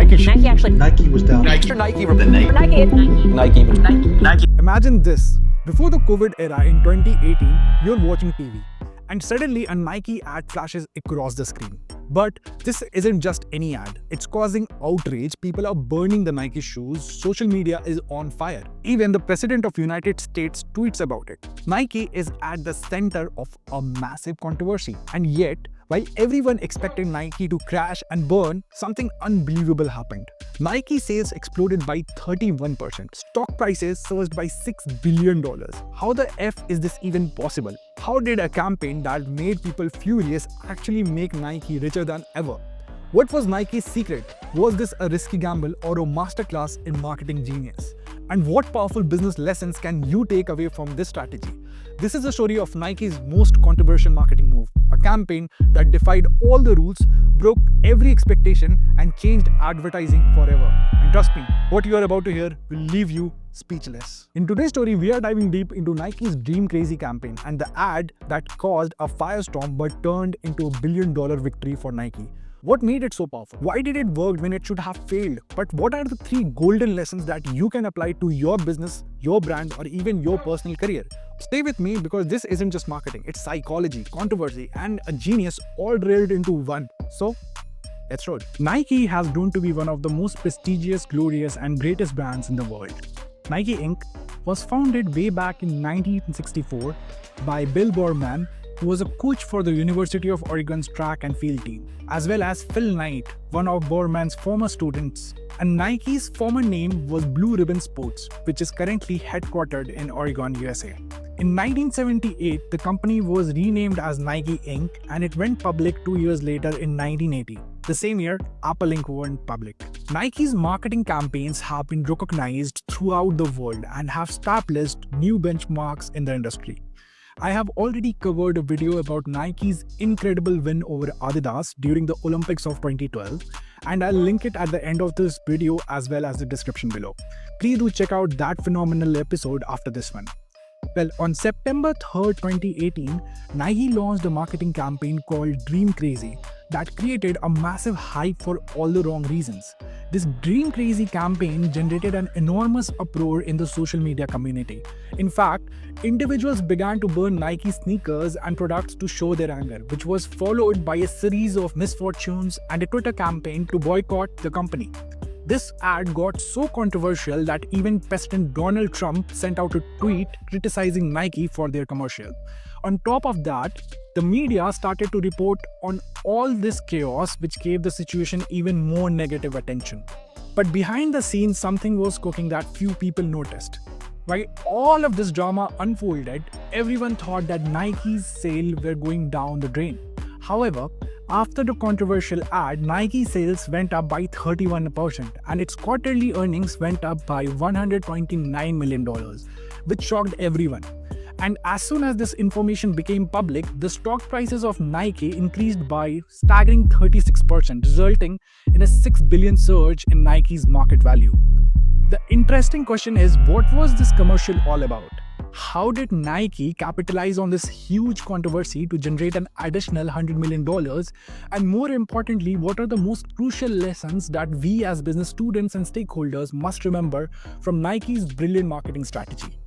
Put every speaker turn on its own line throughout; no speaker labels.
Nike actually.
Nike was down.
Nike.
Nike.
The Nike.
Nike. Nike.
Nike.
Nike.
Imagine this. Before the COVID era in 2018, you're watching TV and suddenly a Nike ad flashes across the screen. But this isn't just any ad. It's causing outrage. People are burning the Nike shoes. Social media is on fire. Even the President of United States tweets about it. Nike is at the center of a massive controversy. And yet, while everyone expected Nike to crash and burn, something unbelievable happened. Nike sales exploded by 31%. Stock prices surged by $6 billion. How the F is this even possible? How did a campaign that made people furious actually make Nike richer than ever? What was Nike's secret? Was this a risky gamble or a masterclass in marketing genius? And what powerful business lessons can you take away from this strategy? This is the story of Nike's most controversial marketing move, a campaign that defied all the rules, broke every expectation, and changed advertising forever. And trust me, what you are about to hear will leave you speechless. In today's story, we are diving deep into Nike's Dream Crazy campaign and the ad that caused a firestorm but turned into a billion-dollar victory for Nike. What made it so powerful? Why did it work when it should have failed? But what are the 3 golden lessons that you can apply to your business, your brand, or even your personal career? Stay with me because this isn't just marketing, it's psychology, controversy, and a genius all drilled into one. So, let's roll. Nike has grown to be one of the most prestigious, glorious, and greatest brands in the world. Nike Inc. was founded way back in 1964 by Bill Bowerman, who was a coach for the University of Oregon's track and field team, as well as Phil Knight, one of Bowerman's former students. And Nike's former name was Blue Ribbon Sports, which is currently headquartered in Oregon, USA. In 1978, the company was renamed as Nike Inc. and it went public 2 years later in 1980. The same year, Apple Inc. went public. Nike's marketing campaigns have been recognized throughout the world and have established new benchmarks in the industry. I have already covered a video about Nike's incredible win over Adidas during the Olympics of 2012, and I'll link it at the end of this video as well as the description below. Please do check out that phenomenal episode after this one. Well, on September 3rd, 2018, Nike launched a marketing campaign called Dream Crazy that created a massive hype for all the wrong reasons. This Dream Crazy campaign generated an enormous uproar in the social media community. In fact, individuals began to burn Nike sneakers and products to show their anger, which was followed by a series of misfortunes and a Twitter campaign to boycott the company. This ad got so controversial that even President Donald Trump sent out a tweet criticizing Nike for their commercial. On top of that, the media started to report on all this chaos, which gave the situation even more negative attention. But behind the scenes, something was cooking that few people noticed. While all of this drama unfolded, everyone thought that Nike's sales were going down the drain. However, after the controversial ad, Nike sales went up by 31% and its quarterly earnings went up by $129 million, which shocked everyone. And as soon as this information became public, the stock prices of Nike increased by staggering 36%, resulting in a $6 billion surge in Nike's market value. The interesting question is, what was this commercial all about? How did Nike capitalize on this huge controversy to generate an additional $100 million? And more importantly, what are the most crucial lessons that we as business students and stakeholders must remember from Nike's brilliant marketing strategy?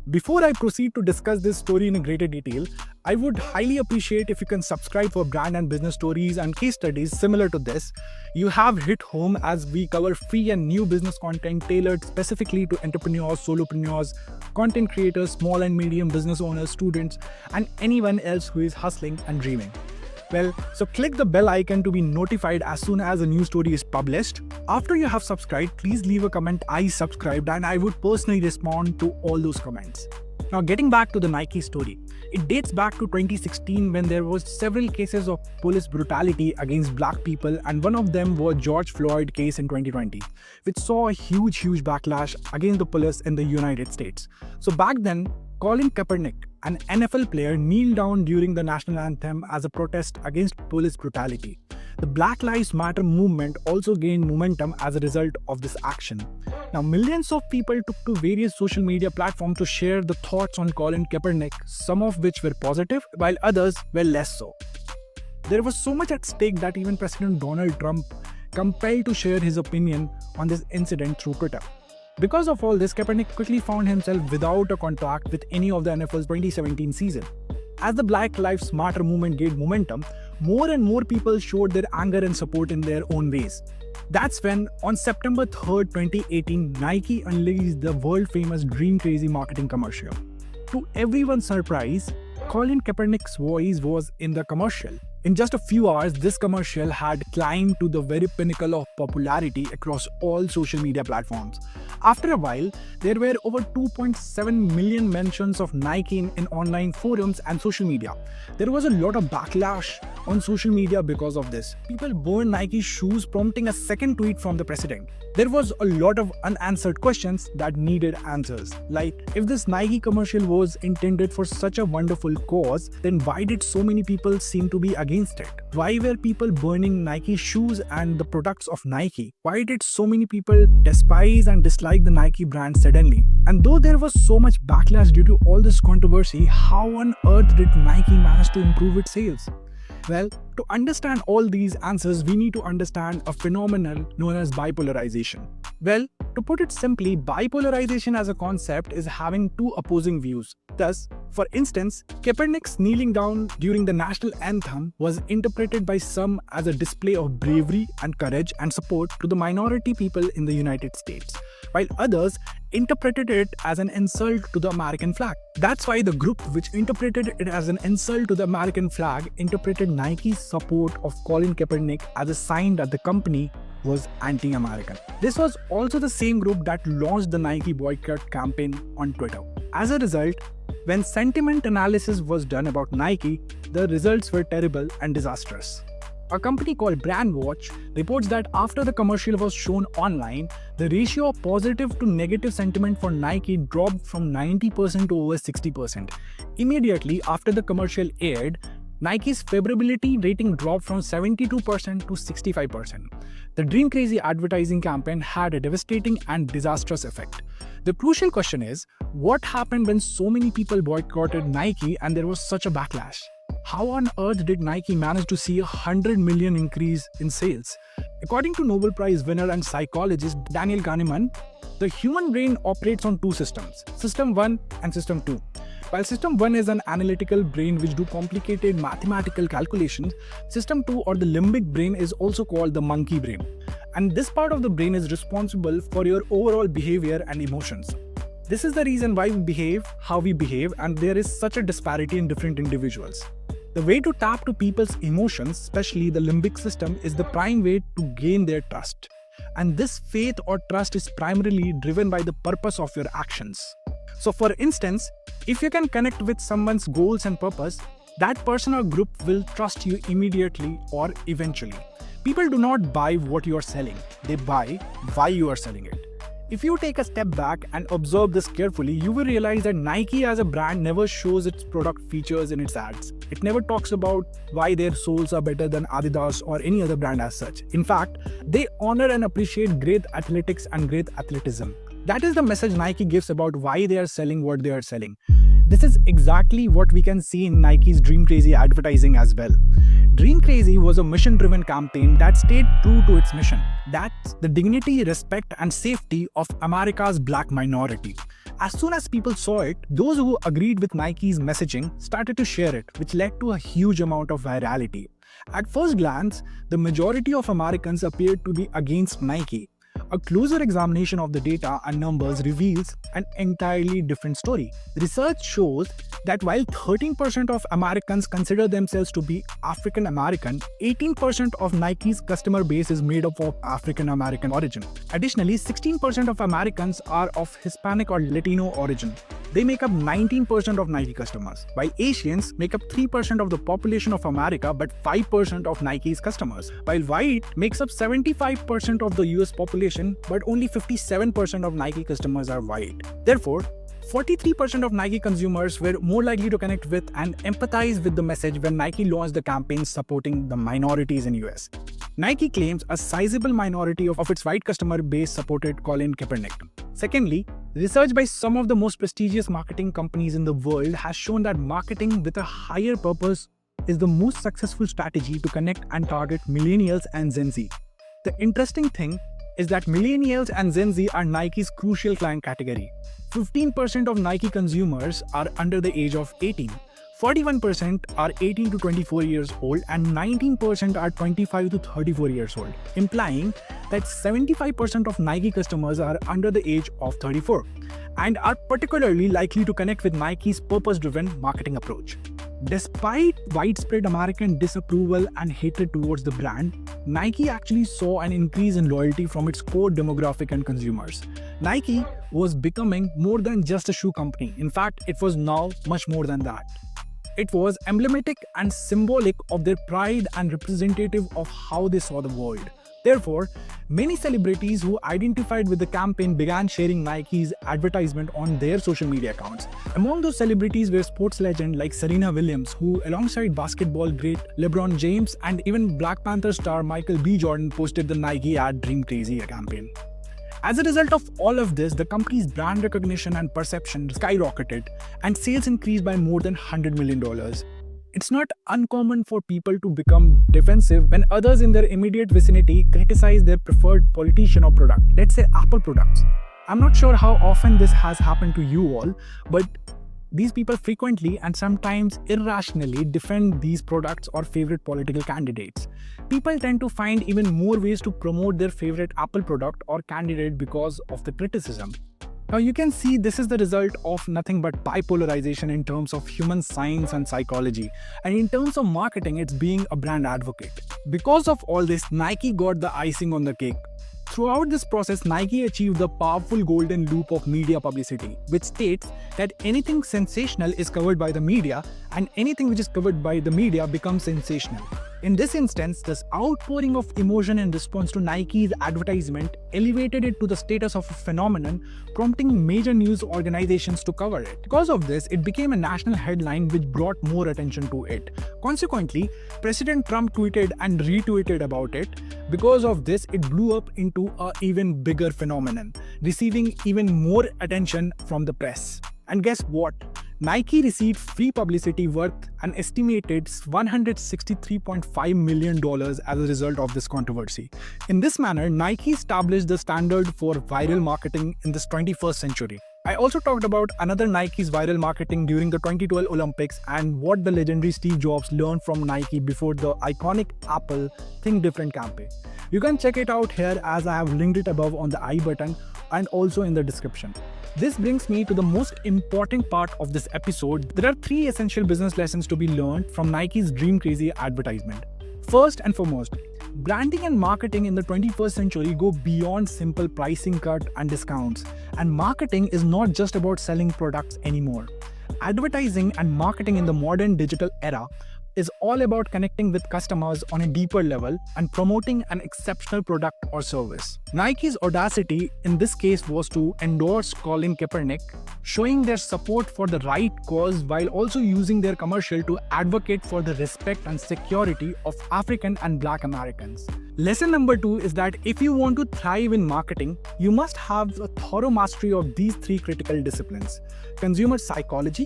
Before I proceed to discuss this story in greater detail, I would highly appreciate if you can subscribe for brand and business stories and case studies similar to this. You have hit home as we cover free and new business content tailored specifically to entrepreneurs, solopreneurs, content creators, small and medium business owners, students, and anyone else who is hustling and dreaming. Well, so click the bell icon to be notified as soon as a new story is published. After you have subscribed, please leave a comment, "I subscribed," and I would personally respond to all those comments. Now, getting back to the Nike story, it dates back to 2016 when there was several cases of police brutality against black people, and one of them was George Floyd case in 2020, which saw a huge backlash against the police in the United States. So back then, Colin Kaepernick, an NFL player, kneeled down during the national anthem as a protest against police brutality. The Black Lives Matter movement also gained momentum as a result of this action. Now, millions of people took to various social media platforms to share the thoughts on Colin Kaepernick, some of which were positive, while others were less so. There was so much at stake that even President Donald Trump compelled to share his opinion on this incident through Twitter. Because of all this, Kaepernick quickly found himself without a contract with any of the NFL's 2017 season. As the Black Lives Matter movement gained momentum, more and more people showed their anger and support in their own ways. That's when, on September 3rd, 2018, Nike unleashed the world-famous Dream Crazy marketing commercial. To everyone's surprise, Colin Kaepernick's voice was in the commercial. In just a few hours, this commercial had climbed to the very pinnacle of popularity across all social media platforms. After a while, there were over 2.7 million mentions of Nike in online forums and social media. There was a lot of backlash on social media because of this. People burned Nike shoes, prompting a second tweet from the president. There was a lot of unanswered questions that needed answers. Like, if this Nike commercial was intended for such a wonderful cause, then why did so many people seem to be against it? Why were people burning Nike shoes and the products of Nike? Why did so many people despise and dislike the Nike brand suddenly? And though there was so much backlash due to all this controversy, how on earth did Nike manage to improve its sales? Well, to understand all these answers, we need to understand a phenomenon known as bipolarization. Well, to put it simply, bipolarization as a concept is having two opposing views. Thus, for instance, Kaepernick's kneeling down during the national anthem was interpreted by some as a display of bravery and courage and support to the minority people in the United States, while others interpreted it as an insult to the American flag. That's why the group which interpreted it as an insult to the American flag interpreted Nike's support of Colin Kaepernick as a sign that the company was anti-American. This was also the same group that launched the Nike boycott campaign on Twitter. As a result, when sentiment analysis was done about Nike, the results were terrible and disastrous. A company called Brandwatch reports that after the commercial was shown online, the ratio of positive to negative sentiment for Nike dropped from 90% to over 60%. Immediately after the commercial aired, Nike's favorability rating dropped from 72% to 65%. The Dream Crazy advertising campaign had a devastating and disastrous effect. The crucial question is, what happened when so many people boycotted Nike and there was such a backlash? How on earth did Nike manage to see a 100 million increase in sales? According to Nobel Prize winner and psychologist Daniel Kahneman, the human brain operates on two systems, System 1 and System 2. While System 1 is an analytical brain which do complicated mathematical calculations, System 2 or the limbic brain is also called the monkey brain. And this part of the brain is responsible for your overall behavior and emotions. This is the reason why we behave how we behave, and there is such a disparity in different individuals. The way to tap to people's emotions, especially the limbic system, is the prime way to gain their trust. And this faith or trust is primarily driven by the purpose of your actions. So for instance, if you can connect with someone's goals and purpose, that person or group will trust you immediately or eventually. People do not buy what you are selling, they buy why you are selling it. If you take a step back and observe this carefully, you will realize that Nike as a brand never shows its product features in its ads. It never talks about why their soles are better than Adidas or any other brand as such. In fact, they honor and appreciate great athletics and great athleticism. That is the message Nike gives about why they are selling what they are selling. This is exactly what we can see in Nike's Dream Crazy advertising as well. Dream Crazy was a mission-driven campaign that stayed true to its mission. That's the dignity, respect, and safety of America's black minority. As soon as people saw it, those who agreed with Nike's messaging started to share it, which led to a huge amount of virality. At first glance, the majority of Americans appeared to be against Nike. A closer examination of the data and numbers reveals an entirely different story. Research shows that while 13% of Americans consider themselves to be African American, 18% of Nike's customer base is made up of African American origin. Additionally, 16% of Americans are of Hispanic or Latino origin. They make up 19% of Nike customers, while Asians make up 3% of the population of America but 5% of Nike's customers, while white makes up 75% of the US population but only 57% of Nike customers are white. Therefore, 43% of Nike consumers were more likely to connect with and empathize with the message when Nike launched the campaign supporting the minorities in US. Nike claims a sizable minority of its white customer base supported Colin Kaepernick. Secondly, research by some of the most prestigious marketing companies in the world has shown that marketing with a higher purpose is the most successful strategy to connect and target millennials and Gen Z. The interesting thing is that millennials and Gen Z are Nike's crucial client category. 15% of Nike consumers are under the age of 18. 41% are 18 to 24 years old and 19% are 25 to 34 years old, implying that 75% of Nike customers are under the age of 34 and are particularly likely to connect with Nike's purpose-driven marketing approach. Despite widespread American disapproval and hatred towards the brand, Nike actually saw an increase in loyalty from its core demographic and consumers. Nike was becoming more than just a shoe company. In fact, it was now much more than that. It was emblematic and symbolic of their pride and representative of how they saw the world. Therefore, many celebrities who identified with the campaign began sharing Nike's advertisement on their social media accounts. Among those celebrities were sports legends like Serena Williams, who alongside basketball great LeBron James and even Black Panther star Michael B. Jordan posted the Nike ad Dream Crazy campaign. As a result of all of this, the company's brand recognition and perception skyrocketed, and sales increased by more than $100 million. It's not uncommon for people to become defensive when others in their immediate vicinity criticize their preferred politician or product, let's say Apple products. I'm not sure how often this has happened to you all, but these people frequently and sometimes irrationally defend these products or favorite political candidates. People tend to find even more ways to promote their favorite Apple product or candidate because of the criticism. Now you can see this is the result of nothing but bipolarization in terms of human science and psychology, and in terms of marketing, it's being a brand advocate. Because of all this, Nike got the icing on the cake. Throughout this process, Nike achieved the powerful golden loop of media publicity, which states that anything sensational is covered by the media and anything which is covered by the media becomes sensational. In this instance, this outpouring of emotion in response to Nike's advertisement elevated it to the status of a phenomenon, prompting major news organizations to cover it. Because of this, it became a national headline which brought more attention to it. Consequently, President Trump tweeted and retweeted about it. Because of this, it blew up into an even bigger phenomenon, receiving even more attention from the press. And guess what? Nike received free publicity worth an estimated $163.5 million as a result of this controversy. In this manner, Nike established the standard for viral marketing in this 21st century. I also talked about another Nike's viral marketing during the 2012 Olympics and what the legendary Steve Jobs learned from Nike before the iconic Apple Think Different campaign. You can check it out here as I have linked it above on the I button and also in the description. This brings me to the most important part of this episode. There are 3 essential business lessons to be learned from Nike's Dream Crazy advertisement. First and foremost, branding and marketing in the 21st century go beyond simple pricing cut and discounts. And marketing is not just about selling products anymore. Advertising and marketing in the modern digital era is all about connecting with customers on a deeper level and promoting an exceptional product or service. Nike's audacity in this case was to endorse Colin Kaepernick, showing their support for the right cause while also using their commercial to advocate for the respect and security of African and Black Americans. Lesson number 2 is that if you want to thrive in marketing, you must have a thorough mastery of these 3 critical disciplines: consumer psychology,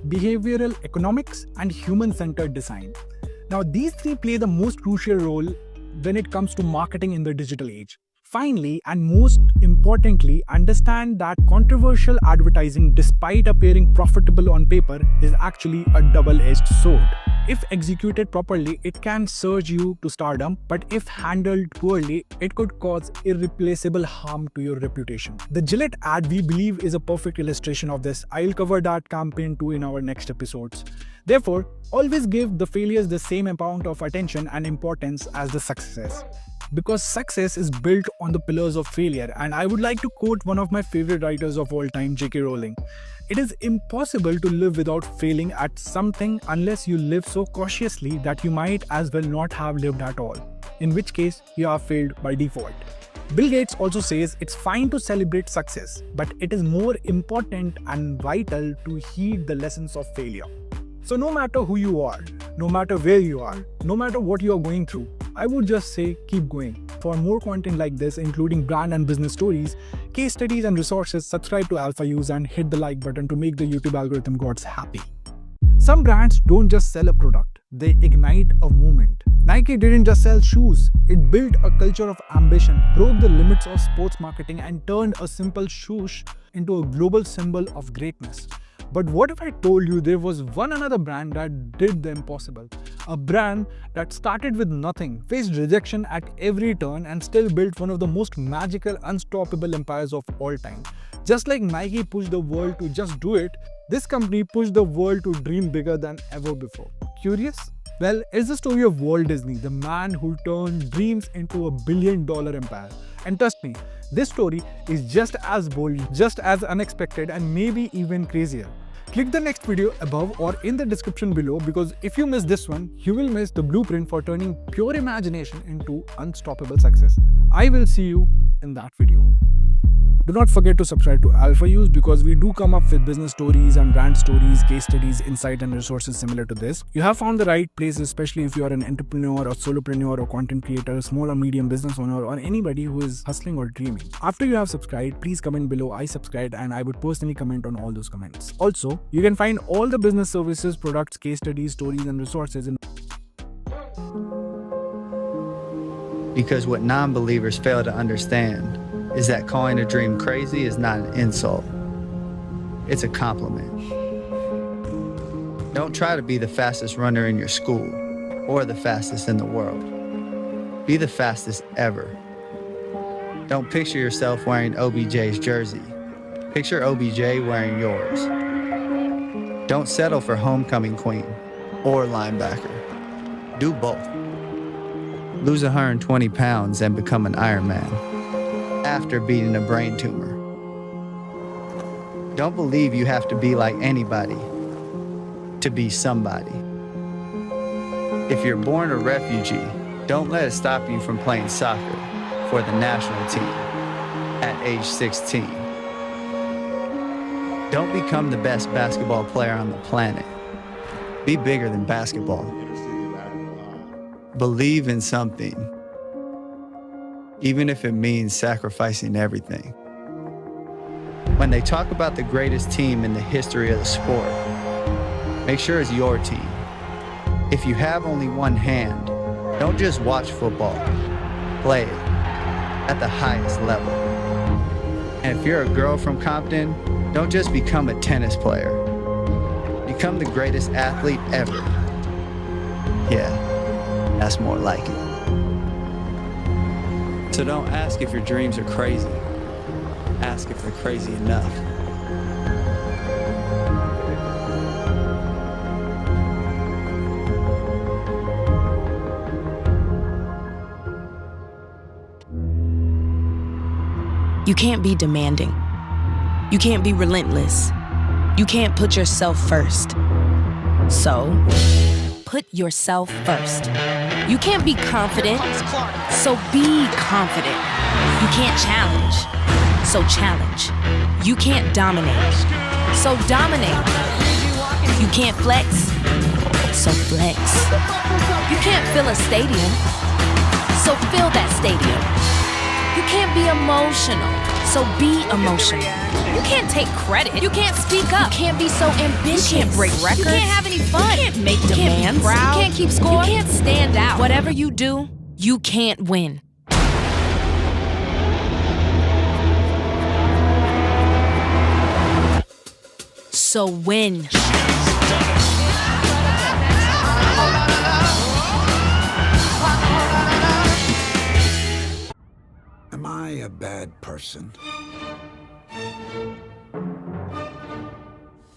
behavioral economics, and human-centered design. Now, these 3 play the most crucial role when it comes to marketing in the digital age. Finally, and most importantly, understand that controversial advertising, despite appearing profitable on paper, is actually a double-edged sword. If executed properly, it can surge you to stardom, but if handled poorly, it could cause irreplaceable harm to your reputation. The Gillette ad, we believe, is a perfect illustration of this. I'll cover that campaign too in our next episodes. Therefore, always give the failures the same amount of attention and importance as the success. Because success is built on the pillars of failure, and I would like to quote one of my favorite writers of all time, J.K. Rowling. It is impossible to live without failing at something unless you live so cautiously that you might as well not have lived at all, in which case you have failed by default. Bill Gates also says it's fine to celebrate success, but it is more important and vital to heed the lessons of failure. So no matter who you are, no matter where you are, no matter what you are going through, I would just say keep going. For more content like this, including brand and business stories, case studies and resources, subscribe to Alpha Use and hit the like button to make the YouTube algorithm gods happy. Some brands don't just sell a product, they ignite a movement. Nike didn't just sell shoes, it built a culture of ambition, broke the limits of sports marketing, and turned a simple swoosh into a global symbol of greatness. But what if I told you there was one another brand that did the impossible? A brand that started with nothing, faced rejection at every turn, and still built one of the most magical, unstoppable empires of all time. Just like Nike pushed the world to just do it, this company pushed the world to dream bigger than ever before. Curious? Well, it's the story of Walt Disney, the man who turned dreams into a billion-dollar empire. And trust me, this story is just as bold, just as unexpected, and maybe even crazier. Click the next video above or in the description below, because if you miss this one, you will miss the blueprint for turning pure imagination into unstoppable success. I will see you in that video. Do not forget to subscribe to Alpha Use, because we do come up with business stories and brand stories, case studies, insight and resources similar to this. You have found the right place, especially if you are an entrepreneur or solopreneur or content creator, small or medium business owner, or anybody who is hustling or dreaming. After you have subscribed, please comment below "I subscribed," and I would personally comment on all those comments. Also, you can find all the business services, products, case studies, stories and resources in.
Because what non-believers fail to understand is that calling a dream crazy is not an insult. It's a compliment. Don't try to be the fastest runner in your school or the fastest in the world. Be the fastest ever. Don't picture yourself wearing OBJ's jersey. Picture OBJ wearing yours. Don't settle for homecoming queen or linebacker. Do both. Lose 120 pounds and become an Ironman after beating a brain tumor. Don't believe you have to be like anybody to be somebody. If you're born a refugee, don't let it stop you from playing soccer for the national team at age 16. Don't become the best basketball player on the planet. Be bigger than basketball. Believe in something, even if it means sacrificing everything. When they talk about the greatest team in the history of the sport, make sure it's your team. If you have only one hand, don't just watch football, play it at the highest level. And if you're a girl from Compton, don't just become a tennis player. Become the greatest athlete ever. Yeah, that's more like it. So don't ask if your dreams are crazy. Ask if they're crazy enough.
You can't be demanding. You can't be relentless. You can't put yourself first. So, put yourself first. You can't be confident, so be confident. You can't challenge, so challenge. You can't dominate, so dominate. You can't flex, so flex. You can't fill a stadium, so fill that stadium. You can't be emotional, so be emotional. You can't take credit. You can't speak up. You can't be so ambitious. You can't break records. You can't have any fun. You can't make demands. You can't keep score. You can't stand out. Whatever you do, you can't win. So win.
Am I a bad person?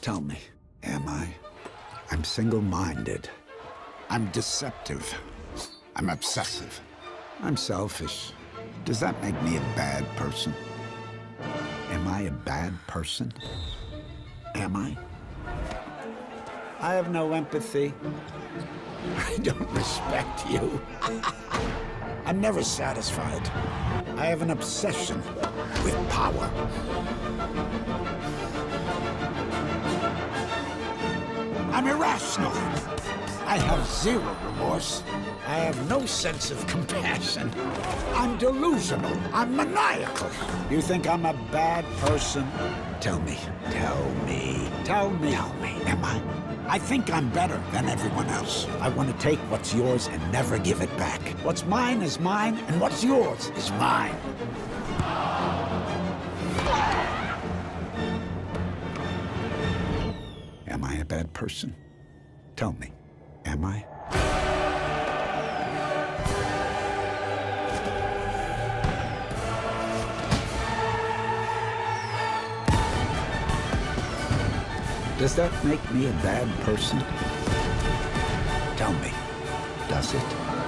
Tell me, am I? I'm single-minded. I'm deceptive. I'm obsessive. I'm selfish. Does that make me a bad person? Am I a bad person? Am I? I have no empathy. I don't respect you. I'm never satisfied. I have an obsession with power. I'm irrational. I have zero remorse. I have no sense of compassion. I'm delusional. I'm maniacal. You think I'm a bad person? Tell me. Tell me. Tell me. Tell me. Am I? I think I'm better than everyone else. I want to take what's yours and never give it back. What's mine is mine, and what's yours is mine. Am I a bad person? Tell me, am I? Does that make me a bad person? Tell me, does it?